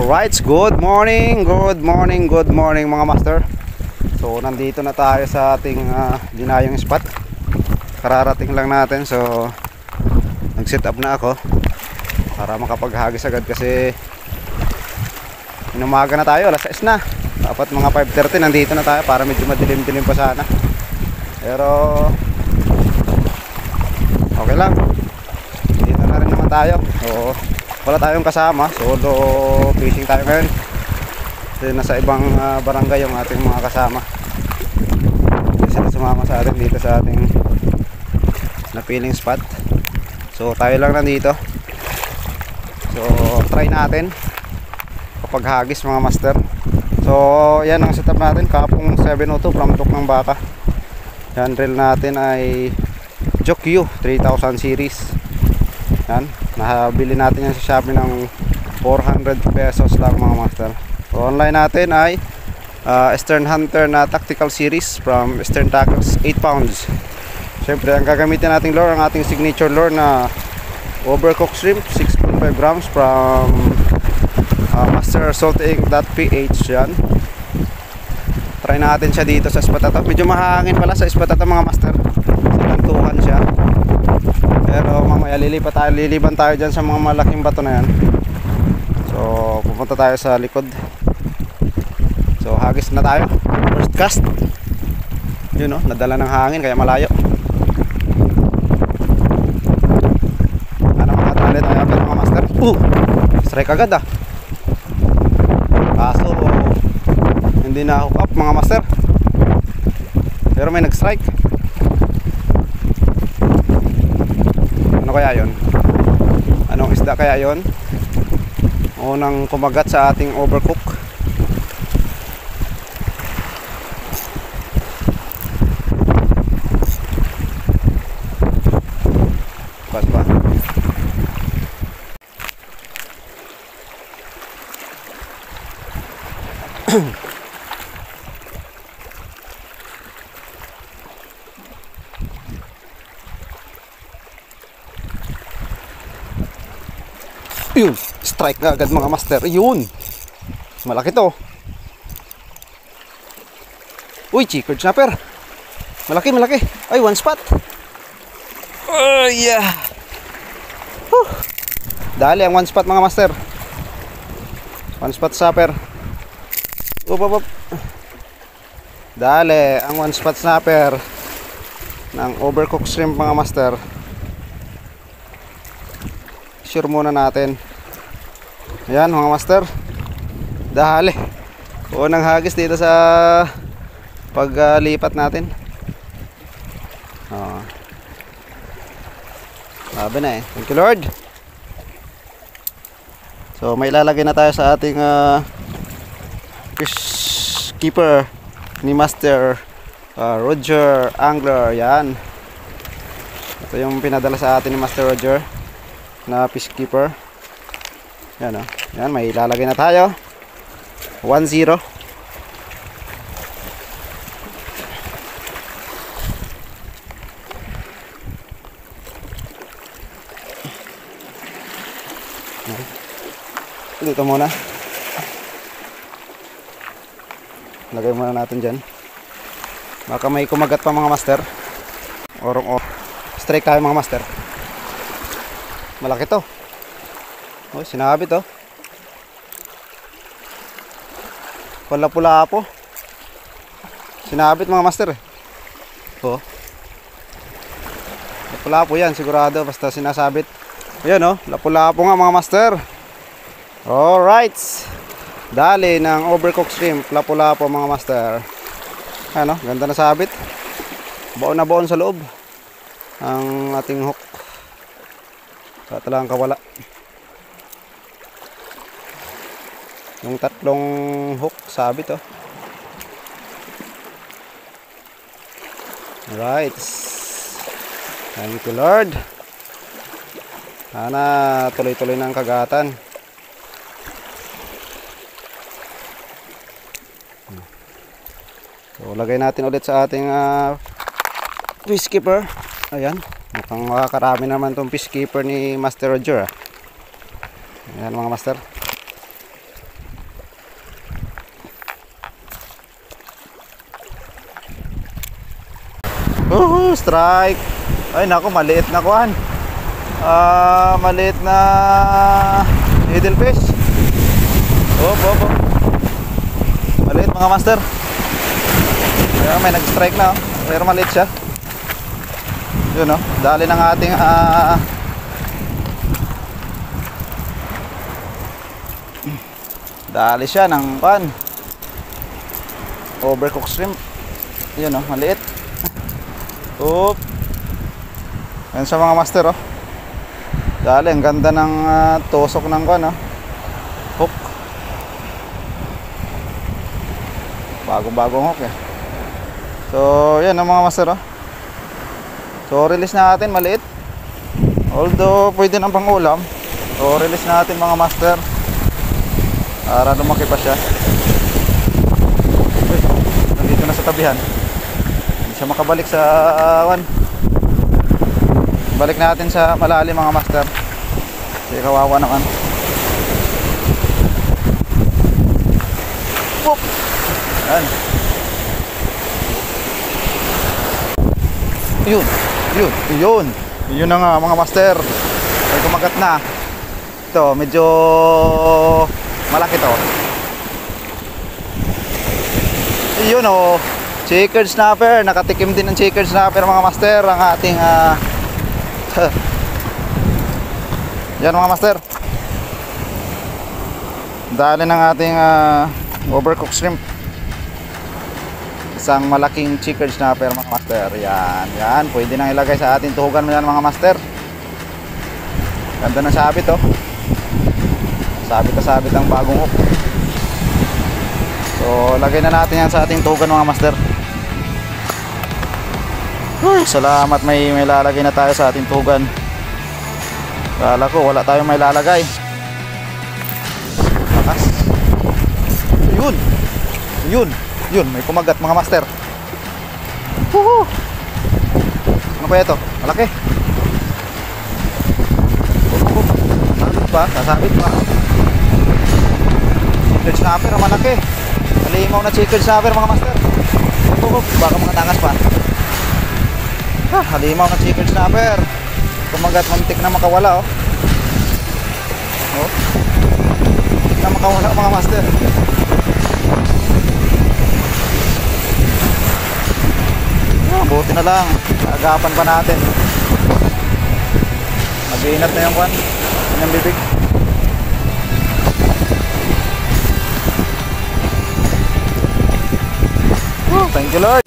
Alright, good morning mga master. So nandito na tayo sa ating dinayong spot. Kararating lang natin, so nag-set up na ako para makapaghagis agad kasi inumaga na tayo, alas 6 na. Dapat mga 5:30 nandito na tayo para medyo madilim-dilim pa sana. Pero okay lang, dito na rin naman tayo. So wala tayong kasama, solo fishing tayo ngayon. Kasi nasa ibang barangay yung ating mga kasama. Kasi sumama sa atin dito sa ating napiling spot. So tayo lang nandito. So try natin kapag hagis mga master. So yan ang setup natin, kapong 702 from Tok ng Baka. Yan, reel natin ay Jokyu 3000 series. Yan, nabili natin yan sa Shopee ng 400 pesos lang mga master. So online natin ay Eastern Hunter na tactical series from Eastern Tackles, 8 pounds. Siyempre ang gagamitin nating lure, ang ating signature lure na overcooked shrimp, 6.5 grams from Master Salting.ph. yan. Try natin siya dito sa spot ito. Medyo mahangin pala sa spot ito mga master, sa kantuhan siya. Pero mamaya liliban tayo dyan sa mga malaking bato na yan. So pupunta tayo sa likod. So hagis na tayo, first cast. Yun o, nadala ng hangin kaya malayo. Ano makatali tayo agad mga master. Strike agad ah. Kaso hindi na hook up mga master, pero may nag-strike. Ano kaya yon? Anong isda kaya yon? Unang kumagat sa ating overcook. Pas ba? Yun, strike na agad mga master. Yun, malaki to. Uy, checkered snapper. Malaki. Ay, one spot. Oh yeah. Dali ang one spot mga master. One spot snapper. Up. Dali ang one spot snapper ng overcooked shrimp mga master. Sure muna natin. Ayan mga master, dali unang hagis dito sa paglipat natin. Sabi na eh, thank you Lord. So may ilalagay na tayo sa ating fish keeper ni Master Roger Angler. Yan, ito yung pinadala sa atin ni Master Roger na fish keeper. Yan o, yan, may ilalagay na tayo. 1-0. Dito muna, lagay muna natin dyan, baka may kumagat pa mga master. Orong strike tayo mga master. Malaki to. Oh, sinabi to. Pula-pula po. Sinabit mga master. Oh. Lapula po yan sigurado, basta sinasabit. Ayan oh, lapula po nga mga master. Alright. Dali ng overcooked shrimp, lapula po mga master. Ano, ganda na sabit. Baon na baon sa loob ang ating hook. Talagang kawala yung tatlong hook sabit oh. Alright, thank you Lord. Sana tuloy-tuloy ng kagatan. So lagay natin ulit sa ating fish keeper. Ayan, mukhang makakarami naman itong fish keeper ni Master Roger. Ayan mga master. Strike. Ay nako, maliit na kuhan. Maliit na needlefish. Opo. Maliit mga master. Kaya may nag-strike na, oh. Pero maliit siya. Yun, oh. Dali ng ating dali siya ng pan overcooked shrimp. Yun, oh, maliit. Oop. Yan sa mga master, oh. Dali, ang ganda ng tusok ng pan, oh. Hook. Bagong hook, eh. So, yan ang mga master, oh. So, release natin, maliit. Although, pwede nang pang ulam. So, release natin mga master. Para lumaki pa siya. Uy, nandito na sa tabihan. Hindi siya makabalik sa balik natin sa malalim mga master. Kasi kawawa naman. Boop! Yan. Yun na nga mga master. Ay kumagat na. Ito medyo malaki to. Yun, oh, checkered snapper. Nakatikim din ng checkered snapper mga master ang ating yan mga master. Dali ng ating overcooked shrimp. Isang malaking checkered snapper mga master. Yan, pwede nang ilagay sa ating tuhugan mo yan mga master. Ganda ng sabit, oh. Sabit ang bagong hook. So lagay na natin yan sa ating tuhugan mga master. Salamat, may lalagay na tayo sa ating tuhugan. Kala ko wala tayong may lalagay. Lakas. Yun, may kumagat mga master. Woohoo! Ano ba ito? Malaki. Sasabit pa. Checkered snapper, malaki. Malimaw na checkered snapper mga master. Baka mga tangas pa. Halimaw na checkered snapper. Kumagat, muntik na makawala, oh. Muntik na makawala mga master. Buti na lang, agapan pa natin. Mag-iinat na yung kwan, yung bibig. Thank you Lord.